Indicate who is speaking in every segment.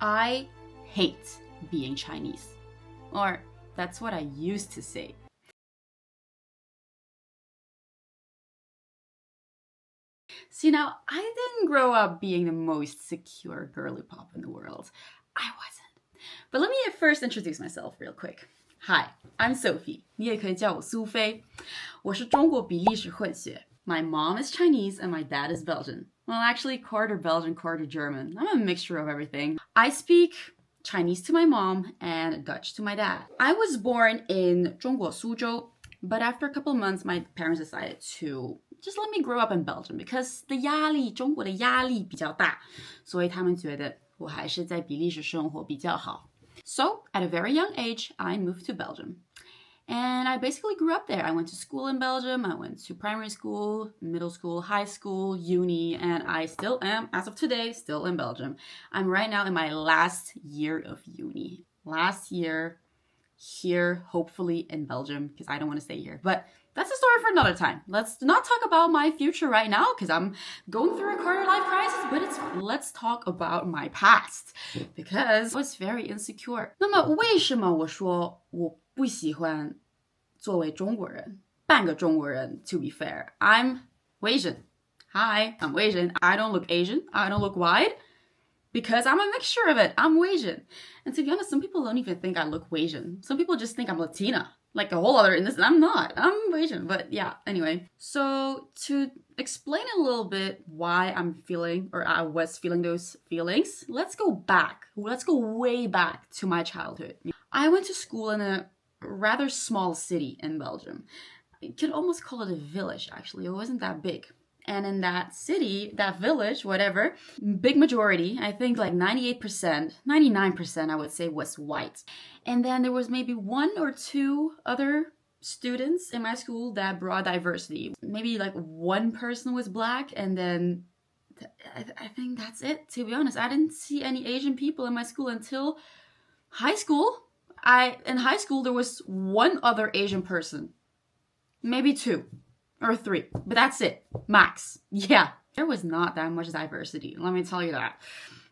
Speaker 1: I hate being Chinese. Or that's what I used to say. See, now, I didn't grow up being the most secure girly pop in the world. I wasn't. But let me first introduce myself real quick. Hi, I'm Sophie. 你也可以叫我苏菲。我是中国比利时混血。My mom is Chinese and my dad is Belgian. Well, actually, quarter Belgian, quarter German. I'm a mixture of everything. I speak Chinese to my mom and Dutch to my dad. I was born in 中国苏州, but after a couple of months, my parents decided to just let me grow up in Belgium because 中国的压力比较大，所以他们觉得我还是在比利时生活比较好。So, at a very young age, I moved to Belgium. And I basically grew up there. I went to school in Belgium. I went to primary school, middle school, high school, uni, and I still am, as of today, still in Belgium. I'm right now in my last year of uni. Last year here, hopefully in Belgium, because I don't want to stay here. But that's a story for another time. Let's not talk about my future right now, because I'm going through a quarter life crisis, but it's fine. Let's talk about my past, because I was very insecure. 那么为什么我说我不喜欢作为中国人，半个中国人 to be fair. I'm Asian. Hi, I'm Asian. I don't look Asian. I don't look white. Because I'm a mixture of it. I'm Asian. And to be honest, some people don't even think I look Asian. Some people just think I'm Latina. Like a whole other, I'm not. I'm Asian. But yeah, anyway. So to explain a little bit why I'm feeling, or I was feeling those feelings, let's go back. Let's go way back to my childhood. I went to school in a rather small city in Belgium. You could almost call it a village, actually. It wasn't that big. And in that city, that village, whatever, big majority, I think like 98%, 99% I would say was white. And then there was maybe one or two other students in my school that brought diversity. Maybe like one person was black, and then I think that's it, to be honest. I didn't see any Asian people in my school until high school. In high school, there was one other Asian person. Maybe two. Or three, but that's it, max. Yeah, there was not that much diversity, let me tell you that.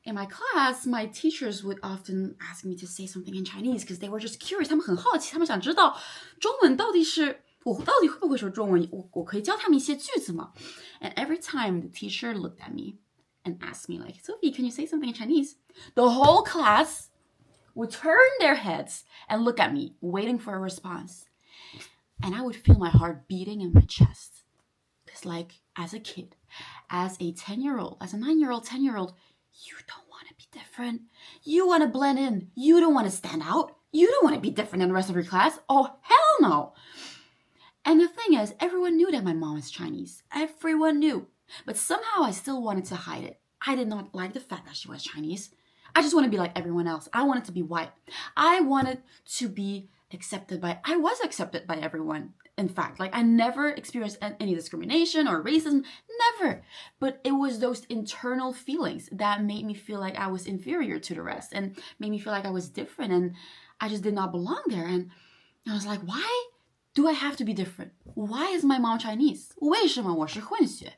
Speaker 1: In my class, my teachers would often ask me to say something in Chinese because they were just curious. 他们很好奇，他们想知道中文到底是我到底会不会说中文，我可以教他们一些句子吗？ And every time the teacher looked at me and asked me like, Sophie, can you say something in Chinese? The whole class would turn their heads and look at me, waiting for a response. And I would feel my heart beating in my chest. Because like, as a kid, as a 10-year-old, as a 9-year-old, 10-year-old, you don't want to be different. You want to blend in. You don't want to stand out. You don't want to be different than the rest of your class. Oh, hell no. And the thing is, everyone knew that my mom is Chinese. Everyone knew. But somehow I still wanted to hide it. I did not like the fact that she was Chinese. I just want to be like everyone else. I wanted to be white. I wanted to be I was accepted by everyone. In fact, like I never experienced any discrimination or racism, never. But it was those internal feelings that made me feel like I was inferior to the rest and made me feel like I was different and I just did not belong there. And I was like, why do I have to be different? Why is my mom Chinese? 为什么我是混血?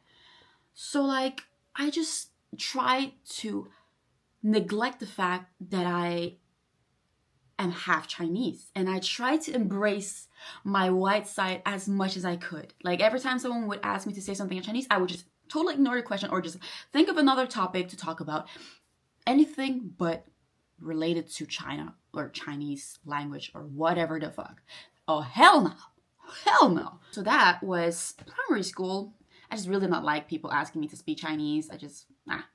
Speaker 1: So like, I just tried to neglect the fact that I am half Chinese, and I tried to embrace my white side as much as I could. Like every time someone would ask me to say something in Chinese, I would just totally ignore the question or just think of another topic to talk about. Anything but related to China or Chinese language or whatever the fuck. Oh, hell no. Hell no. So that was primary school. I just really did not like people asking me to speak Chinese.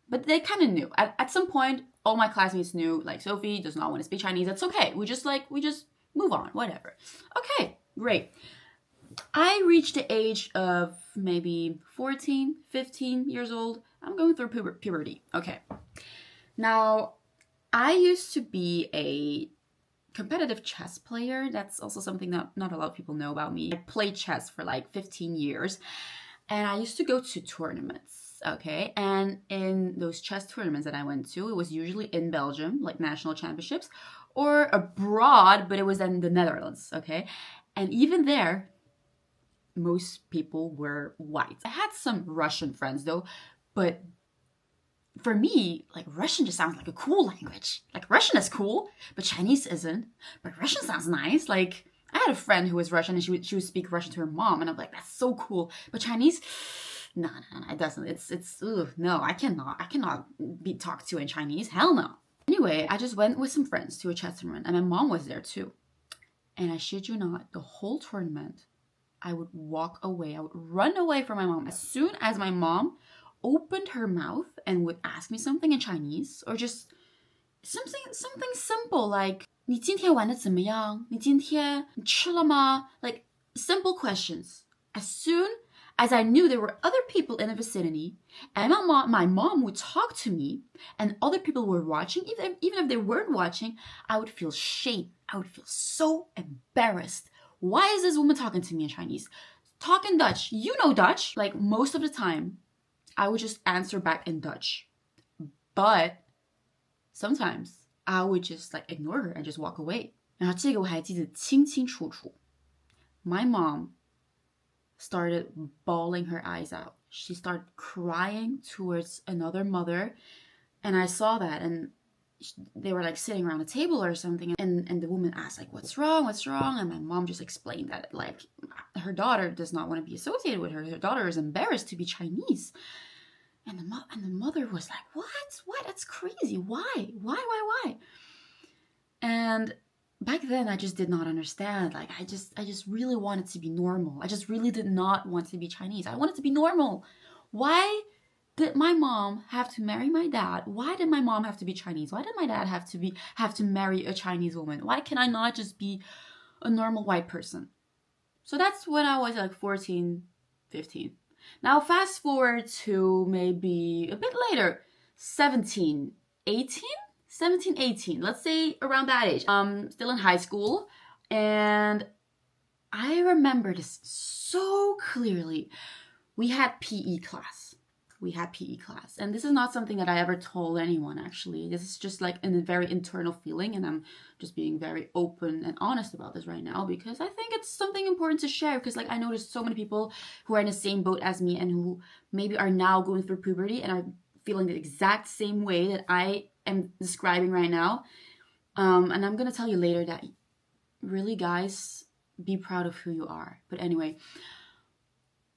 Speaker 1: But they kind of knew. At some point, all my classmates knew, like, Sophie does not want to speak Chinese. That's okay. We just move on, whatever. Okay, great. I reached the age of maybe 14, 15 years old. I'm going through puberty. Okay. Now, I used to be a competitive chess player. That's also something that not a lot of people know about me. I played chess for like 15 years. And I used to go to tournaments, okay? And in those chess tournaments that I went to, it was usually in Belgium, like national championships, or abroad, but it was in the Netherlands, okay? And even there, most people were white. I had some Russian friends though, but for me, like Russian just sounds like a cool language. Like Russian is cool, but Chinese isn't. But Russian sounds nice. Like I had a friend who was Russian and she would speak Russian to her mom, and I'm like, that's so cool. But Chinese, no, it doesn't. No, I cannot be talked to in Chinese. Hell no. Anyway, I just went with some friends to a chess tournament, and my mom was there too. And I shit you not, the whole tournament, I would walk away. I would run away from my mom as soon as my mom opened her mouth and would ask me something in Chinese, or just something simple like 你今天玩得怎么样？你今天吃了吗？ Like simple questions. As soon as I knew there were other people in the vicinity, and my mom would talk to me, and other people were watching, even if they weren't watching, I would feel shame. I would feel so embarrassed. Why is this woman talking to me in Chinese? Talk in Dutch. You know Dutch. Like most of the time, I would just answer back in Dutch. But sometimes I would just like ignore her and just walk away. 然后这个我还记得清清楚楚. My mom started bawling her eyes out. She started crying towards another mother. And I saw that, and they were like sitting around a table or something, and the woman asked like, what's wrong? And my mom just explained that like her daughter does not want to be associated with her. Her daughter is embarrassed to be Chinese. And the mother was like, what? That's crazy. Why? And back then I just did not understand. Like I just really wanted to be normal. I just really did not want to be Chinese. I wanted to be normal. Why did my mom have to marry my dad? Why did my mom have to be Chinese? Why did my dad have to marry a Chinese woman? Why can I not just be a normal white person? So that's when I was like 14, 15. Now fast forward to maybe a bit later, 17, 18. Let's say around that age. Still in high school, and I remember this so clearly. We had PE class. And this is not something that I ever told anyone, actually. This is just like a very internal feeling, and I'm just being very open and honest about this right now because I think it's something important to share, because like I know there's so many people who are in the same boat as me and who maybe are now going through puberty and are feeling the exact same way that I am describing right now. And I'm gonna tell you later that really, guys, be proud of who you are. But anyway,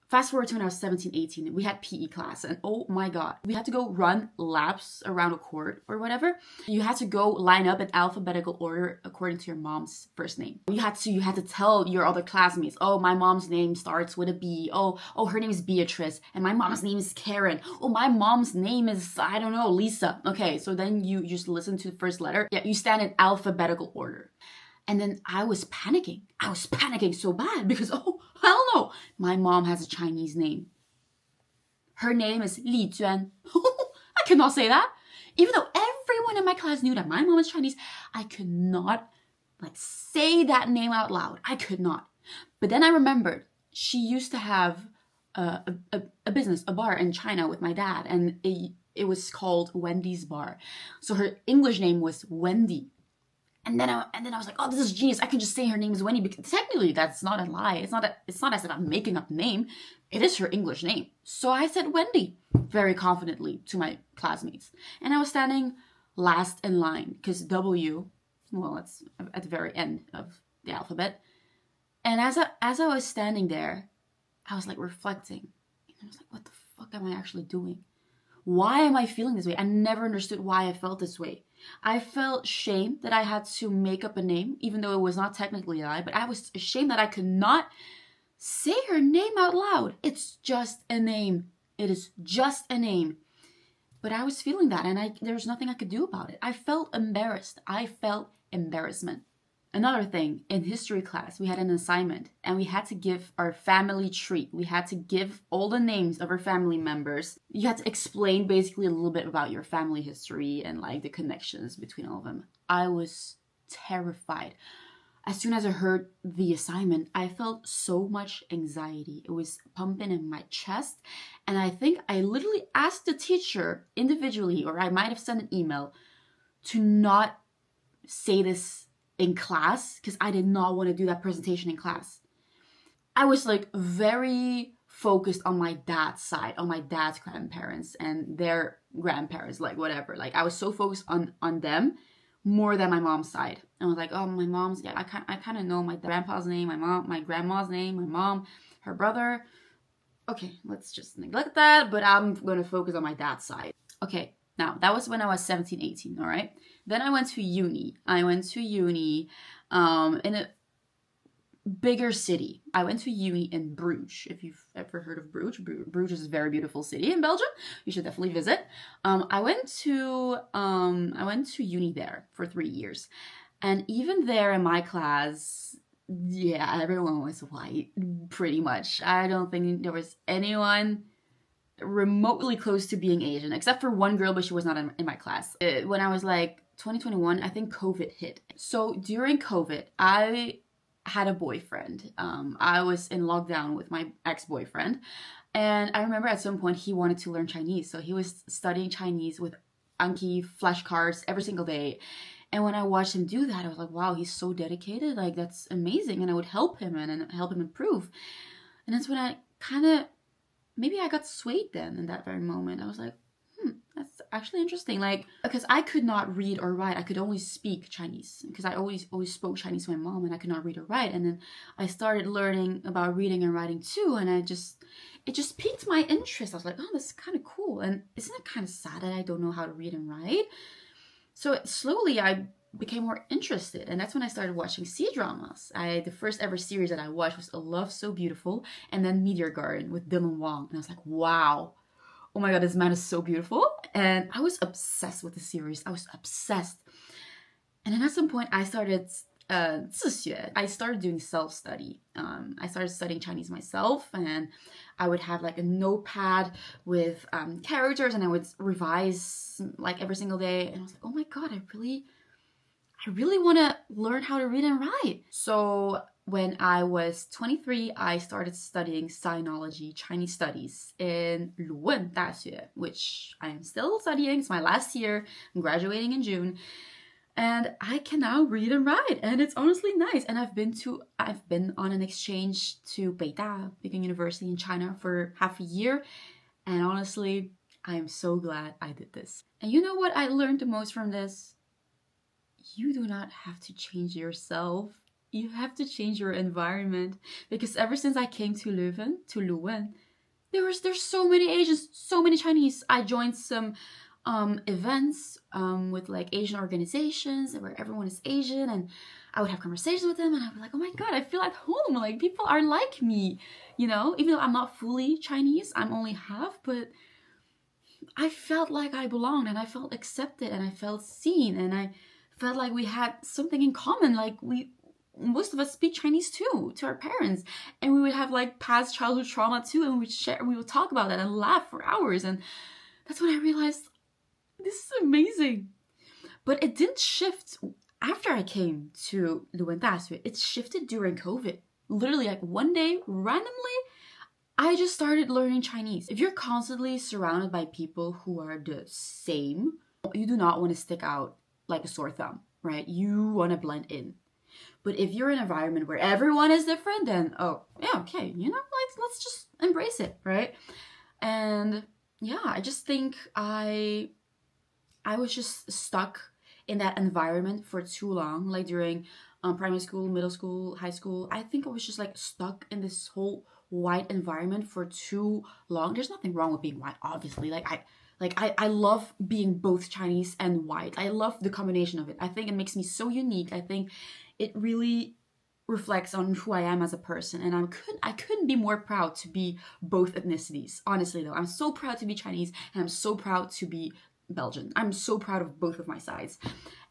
Speaker 1: fast forward to when I was 17, 18, we had PE class, and oh my God, we had to go run laps around a court or whatever. You had to go line up in alphabetical order according to your mom's first name. You had to tell your other classmates, oh, my mom's name starts with a B. Oh, her name is Beatrice, and my mom's name is Karen. Oh, my mom's name is, I don't know, Lisa. Okay, so then you just listen to the first letter. Yeah, you stand in alphabetical order. And then I was panicking. So bad because, oh, hell no. My mom has a Chinese name. Her name is Li Juan. I could not say that. Even though everyone in my class knew that my mom is Chinese, I could not like say that name out loud. I could not. But then I remembered she used to have a business, a bar in China with my dad. And it was called Wendy's Bar. So her English name was Wendy. And then I was like, oh, this is genius. I can just say her name is Wendy, because technically that's not a lie. It's not as if I'm making up a name. It is her English name. So I said Wendy very confidently to my classmates. And I was standing last in line because W, well, it's at the very end of the alphabet. And as I was standing there, I was like reflecting. And I was like, what the fuck am I actually doing? Why am I feeling this way? I never understood why I felt this way. I felt shame that I had to make up a name, even though it was not technically a lie, but I was ashamed that I could not say her name out loud. It's just a name. It is just a name. But I was feeling that, and there's nothing I could do about it. I felt embarrassed. I felt embarrassment. Another thing, in history class, we had an assignment, and we had to give our family tree. We had to give all the names of our family members. You had to explain basically a little bit about your family history and like the connections between all of them. I was terrified. As soon as I heard the assignment, I felt so much anxiety. It was pumping in my chest, and I think I literally asked the teacher individually, or I might have sent an email, to not say this in class, because I did not want to do that presentation in class. I was like very focused on my dad's side, on my dad's grandparents and their grandparents, like whatever. Like I was so focused on them more than my mom's side. And I was like, oh, my mom's, yeah, I kind of know my grandpa's name, my grandma's name, my mom, her brother. Okay, let's just neglect that, but I'm going to focus on my dad's side. Okay, now that was when I was 17, 18, all right? Then I went to uni. In a bigger city. I went to uni in Bruges. If you've ever heard of Bruges, Bruges is a very beautiful city in Belgium. You should definitely visit. I went to uni there for 3 years, and even there in my class, yeah, everyone was white, pretty much. I don't think there was anyone remotely close to being Asian, except for one girl, but she was not in my class. When I was like 2021, I think COVID hit. So during COVID, I had a boyfriend. I was in lockdown with my ex-boyfriend, and I remember at some point he wanted to learn Chinese, so he was studying Chinese with Anki flashcards every single day. And when I watched him do that, I was like, wow, he's so dedicated, like that's amazing. And I would help him and help him improve. And that's when I kind of, maybe I got swayed then in that very moment. I was like, that's actually interesting. Like, because I could not read or write. I could only speak Chinese because I always spoke Chinese to my mom, and I could not read or write. And then I started learning about reading and writing too. And it just piqued my interest. I was like, oh, this is kind of cool. And isn't it kind of sad that I don't know how to read and write? So slowly I became more interested, and that's when I started watching C-dramas. The first ever series that I watched was A Love So Beautiful, and then Meteor Garden with Dylan Wong. And I was like, wow. Oh my god, this man is so beautiful. And I was obsessed with the series. I was obsessed. And then at some point I started 自学. I started doing self-study. I started studying Chinese myself, and I would have like a notepad with characters, and I would revise like every single day. And I was like, oh my god, I really want to learn how to read and write. So when I was 23, I started studying Sinology, Chinese studies in Luwen 大学, which I am still studying. It's my last year. I'm graduating in June. And I can now read and write, and it's honestly nice. And I've been on an exchange to Beida, Peking University in China, for half a year. And honestly, I am so glad I did this. And you know what I learned the most from this? You do not have to change yourself. You have to change your environment. Because ever since I came to Luwen, there's so many Asians, so many Chinese. I joined some events with like Asian organizations where everyone is Asian, and I would have conversations with them, and I'd be like, oh my god, I feel at home. Like people are like me, you know, even though I'm not fully Chinese, I'm only half, but I felt like I belonged, and I felt accepted, and I felt seen, and I felt like we had something in common. Like most of us speak Chinese too, to our parents, and we would have like past childhood trauma too, and we would talk about that and laugh for hours. And that's when I realized, this is amazing. But it didn't shift after I came to Luwen 大学. It shifted during COVID. Literally, like one day, randomly, I just started learning Chinese. If you're constantly surrounded by people who are the same, you do not want to stick out like a sore thumb, right? You want to blend in. But if you're in an environment where everyone is different, then, oh, yeah, okay, you know, let's just embrace it, right? And yeah, I just think I was just stuck in that environment for too long, like during primary school, middle school, high school. I think I was just like stuck in this whole white environment for too long. There's nothing wrong with being white, obviously. I love being both Chinese and white. I love the combination of it. I think it makes me so unique. I think it really reflects on who I am as a person, and I couldn't be more proud to be both ethnicities. Honestly though, I'm so proud to be Chinese, and I'm so proud to be Belgian. I'm so proud of both of my sides.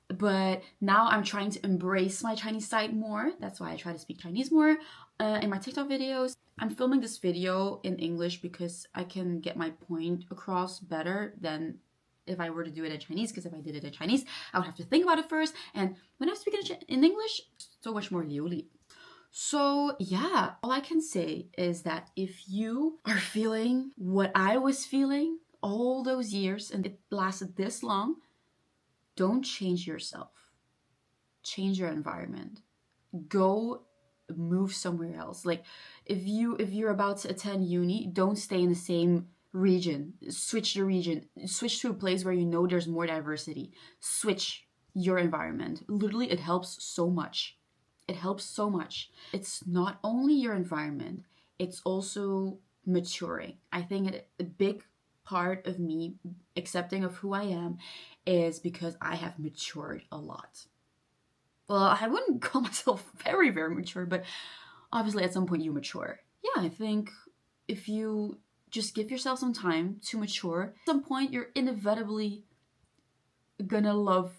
Speaker 1: But now I'm trying to embrace my Chinese side more. That's why I try to speak Chinese more in my TikTok videos. I'm filming this video in English because I can get my point across better than if I were to do it in Chinese, because if I did it in Chinese, I would have to think about it first. And when I'm speaking in English, so much more 流利. So yeah, all I can say is that if you are feeling what I was feeling all those years, and it lasted this long, don't change yourself. Change your environment. Go move somewhere else. Like if you're about to attend uni, don't stay in the same region. Switch the region. Switch to a place where you know there's more diversity. Switch your environment. Literally, it helps so much. It helps so much. It's not only your environment, it's also maturing. I think a big part of me accepting of who I am is because I have matured a lot. Well, I wouldn't call myself very, very mature, but obviously at some point you mature. Yeah, I think if you just give yourself some time to mature, at some point you're inevitably gonna love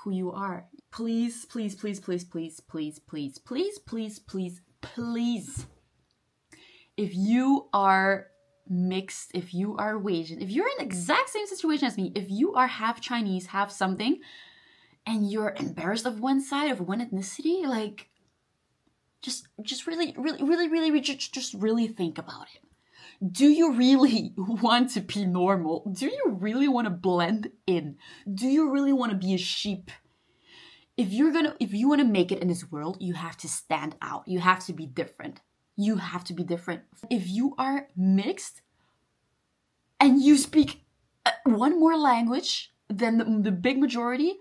Speaker 1: who you are. Please, please, please, please, please, please, please, please, please, please, please. If you are mixed, if you are Asian, if you're in the exact same situation as me, if you are half Chinese, half something, and you're embarrassed of one side, of one ethnicity, like, just really, really, really, really, just really think about it. Do you really want to be normal? Do you really want to blend in? Do you really want to be a sheep? If you want to make it in this world, you have to stand out. You have to be different. You have to be different. If you are mixed and you speak one more language than the big majority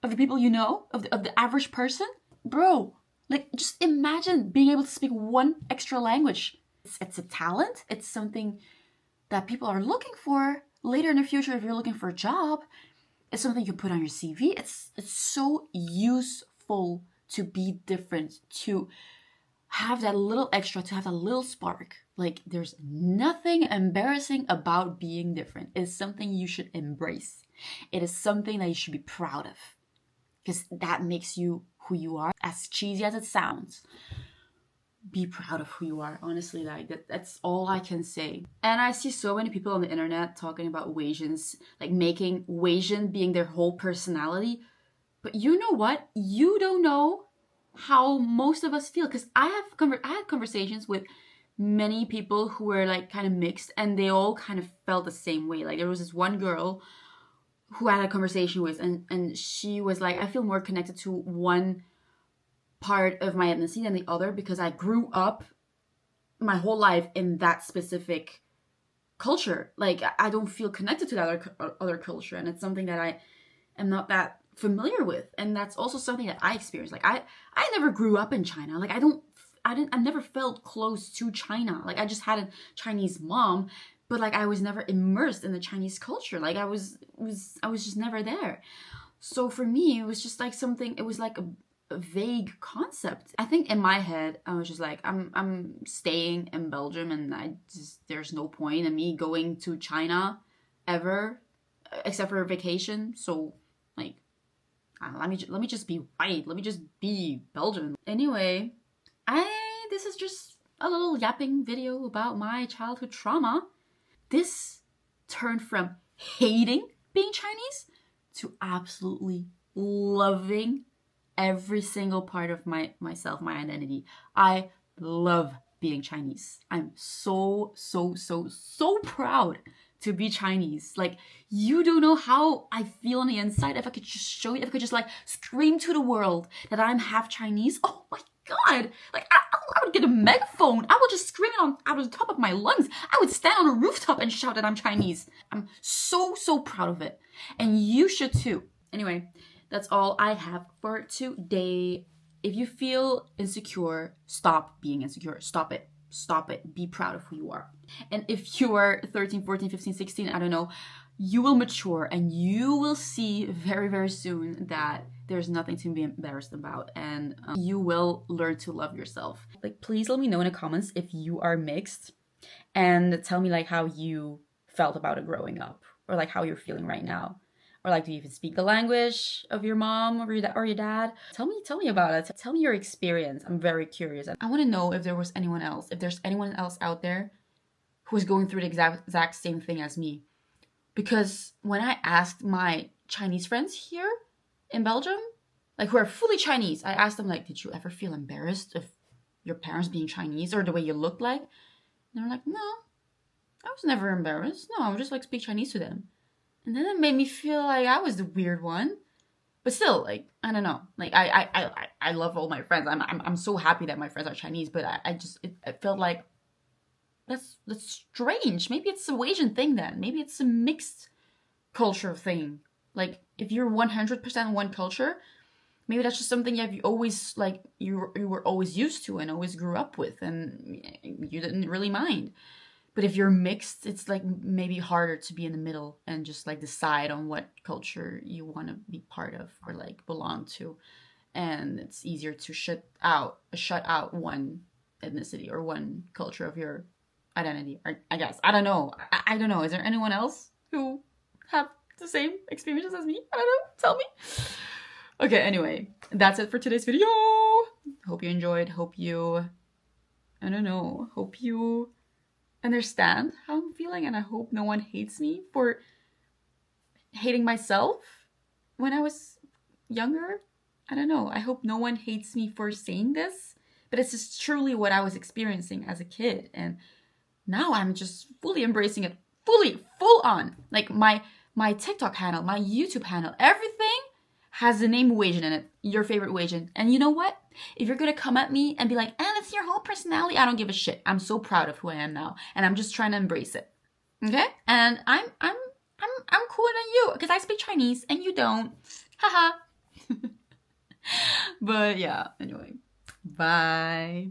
Speaker 1: of the people you know, of the average person, bro, like just imagine being able to speak one extra language. It's a talent. It's something that people are looking for later in the future. If you're looking for a job, it's something you put on your CV. It's so useful to be different, to have that little extra, to have that little spark. Like there's nothing embarrassing about being different. It's something you should embrace. It is something that you should be proud of because that makes you who you are. As cheesy as it sounds, be proud of who you are. Honestly, that's all I can say. And I see so many people on the internet talking about Wasians, like making Wasian being their whole personality. But you know what? You don't know how most of us feel. Because I had conversations with many people who were like kind of mixed, and they all kind of felt the same way. Like there was this one girl who I had a conversation with, and she was like, I feel more connected to one part of my ethnicity than the other because I grew up my whole life in that specific culture. Like I don't feel connected to that other culture, and it's something that I am not that familiar with. And that's also something that I experienced. Like I never grew up in China. Like I never felt close to China. Like I just had a Chinese mom, but like I was never immersed in the Chinese culture. Like I was just never there. So for me, it was just like something. It was like a vague concept. I think in my head, I was just like, I'm staying in Belgium, and there's no point in me going to China ever, except for a vacation. So like, let me just be white. Let me just be Belgian. Anyway, this is just a little yapping video about my childhood trauma. This turned from hating being Chinese to absolutely loving every single part of myself, my identity. I love being Chinese. I'm so proud to be Chinese. Like, you don't know how I feel on the inside. If I could just show you, if I could just like scream to the world that I'm half Chinese, oh my God. Like, I would get a megaphone. I would just scream it out of the top of my lungs. I would stand on a rooftop and shout that I'm Chinese. I'm so proud of it. And you should too. Anyway, that's all I have for today. If you feel insecure, stop being insecure. Stop it. Stop it. Be proud of who you are. And if you are 13, 14, 15, 16, I don't know, you will mature and you will see very, very soon that there's nothing to be embarrassed about, and you will learn to love yourself. Like, please let me know in the comments if you are mixed and tell me like how you felt about it growing up, or like how you're feeling right now. Or like, do you even speak the language of your mom or your dad? Tell me about it. Tell me your experience. I'm very curious. I want to know if there's anyone else out there who is going through the exact same thing as me. Because when I asked my Chinese friends here in Belgium, like who are fully Chinese, I asked them like, did you ever feel embarrassed of your parents being Chinese or the way you looked like? And they were like, no, I was never embarrassed. No, I would just like speak Chinese to them. And then it made me feel like I was the weird one. But still, like, I don't know. Like, I love all my friends. I'm so happy that my friends are Chinese. But I felt like that's strange. Maybe it's a Asian thing then. Maybe it's a mixed culture thing. Like, if you're 100% one culture, maybe that's just something you always, like, you were always used to and always grew up with, and you didn't really mind. But if you're mixed, it's like maybe harder to be in the middle and just like decide on what culture you want to be part of or like belong to. And it's easier to shut out one ethnicity or one culture of your identity. Or, I guess. I don't know. I don't know. Is there anyone else who have the same experiences as me? I don't know. Tell me. Okay, anyway, that's it for today's video. Hope you enjoyed. Hope you understand how I'm feeling, and I hope no one hates me for hating myself when I was younger. I don't know. I hope no one hates me for saying this, but it's just truly what I was experiencing as a kid, and now I'm just fully embracing it, full on. Like my TikTok handle, my YouTube handle, everything has the name Wasian in it, your favorite Wasian. And you know what? If you're gonna come at me and be like, that's your whole personality, I don't give a shit. I'm so proud of who I am now, and I'm just trying to embrace it. Okay? And I'm cooler than you because I speak Chinese and you don't. Haha. But yeah, anyway. Bye.